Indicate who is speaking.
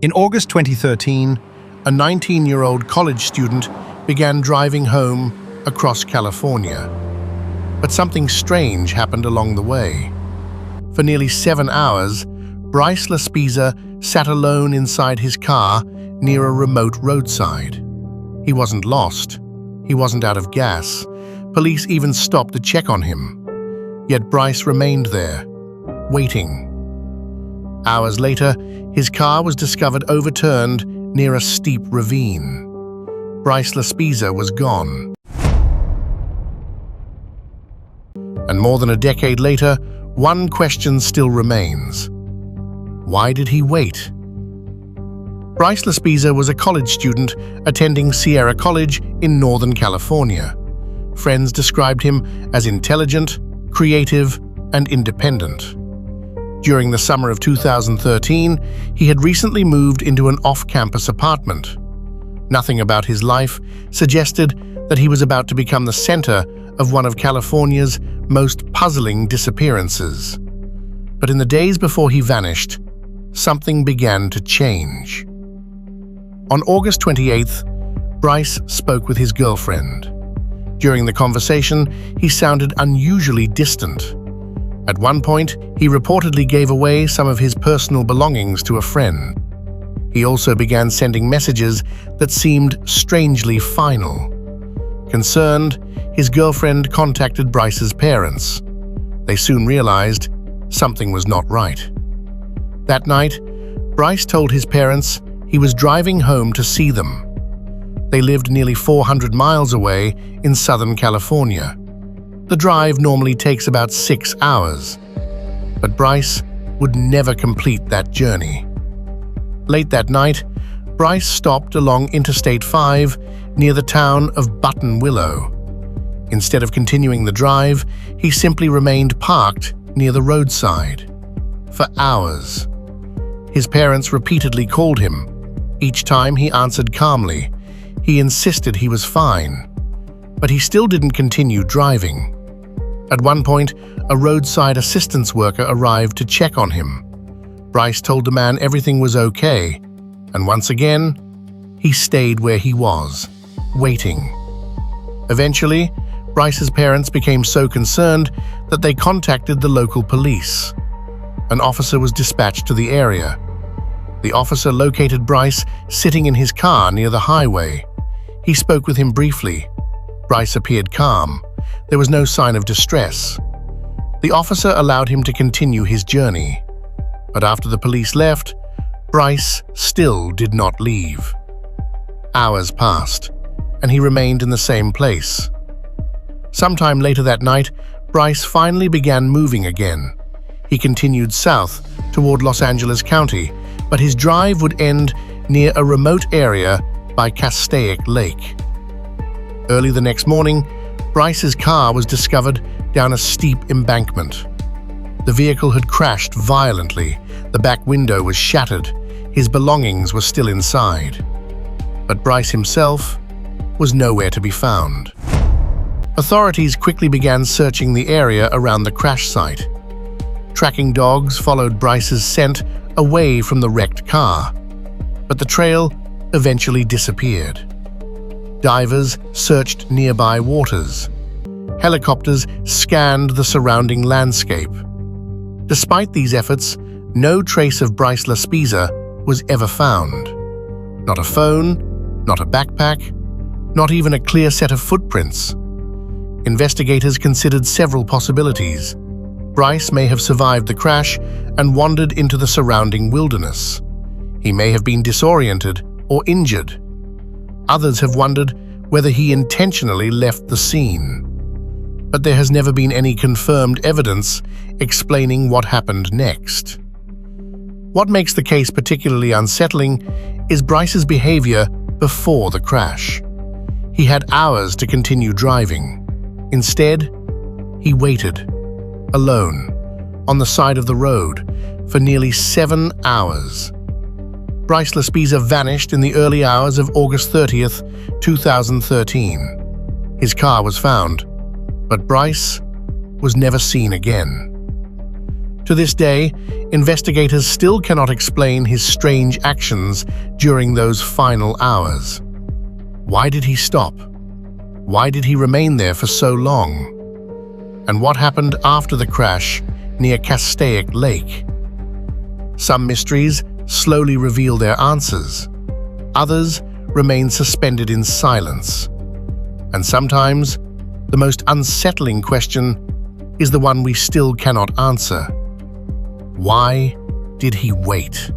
Speaker 1: In August 2013, a 19-year-old college student began driving home across California. But something strange happened along the way. For nearly 7 hours, Bryce Laspisa sat alone inside his car near a remote roadside. He wasn't lost. He wasn't out of gas. Police even stopped to check on him. Yet Bryce remained there, waiting. Hours later, his car was discovered overturned near a steep ravine. Bryce Laspisa was gone. And more than a decade later, one question still remains. Why did he wait? Bryce Laspisa was a college student attending Sierra College in Northern California. Friends described him as intelligent, creative, and independent. During the summer of 2013, he had recently moved into an off-campus apartment. Nothing about his life suggested that he was about to become the center of one of California's most puzzling disappearances. But in the days before he vanished, something began to change. On August 28th, Bryce spoke with his girlfriend. During the conversation, he sounded unusually distant. At one point, he reportedly gave away some of his personal belongings to a friend. He also began sending messages that seemed strangely final. Concerned, his girlfriend contacted Bryce's parents. They soon realized something was not right. That night, Bryce told his parents he was driving home to see them. They lived nearly 400 miles away in Southern California. The drive normally takes about 6 hours, but Bryce would never complete that journey. Late that night, Bryce stopped along Interstate 5 near the town of Buttonwillow. Instead of continuing the drive, he simply remained parked near the roadside. For hours. His parents repeatedly called him. Each time he answered calmly. He insisted he was fine, but he still didn't continue driving. At one point, a roadside assistance worker arrived to check on him. Bryce told the man everything was okay, and once again, he stayed where he was, waiting. Eventually, Bryce's parents became so concerned that they contacted the local police. An officer was dispatched to the area. The officer located Bryce sitting in his car near the highway. He spoke with him briefly. Bryce appeared calm. There was no sign of distress. The officer allowed him to continue his journey. But after the police left, Bryce still did not leave. Hours passed, and he remained in the same place. Sometime later that night, Bryce finally began moving again. He continued south toward Los Angeles County, but his drive would end near a remote area by Castaic Lake. Early the next morning, Bryce's car was discovered down a steep embankment. The vehicle had crashed violently, the back window was shattered, his belongings were still inside. But Bryce himself was nowhere to be found. Authorities quickly began searching the area around the crash site. Tracking dogs followed Bryce's scent away from the wrecked car, but the trail eventually disappeared. Divers searched nearby waters. Helicopters scanned the surrounding landscape. Despite these efforts, no trace of Bryce Laspisa was ever found. Not a phone, not a backpack, not even a clear set of footprints. Investigators considered several possibilities. Bryce may have survived the crash and wandered into the surrounding wilderness. He may have been disoriented or injured. Others have wondered whether he intentionally left the scene. But there has never been any confirmed evidence explaining what happened next. What makes the case particularly unsettling is Bryce's behavior before the crash. He had hours to continue driving. Instead, he waited, alone, on the side of the road, for nearly 7 hours. Bryce Laspisa vanished in the early hours of August 30th, 2013. His car was found, but Bryce was never seen again. To this day, investigators still cannot explain his strange actions during those final hours. Why did he stop? Why did he remain there for so long? And what happened after the crash near Castaic Lake? Some mysteries slowly reveal their answers. Others remain suspended in silence. And sometimes, the most unsettling question is the one we still cannot answer. Why did he wait?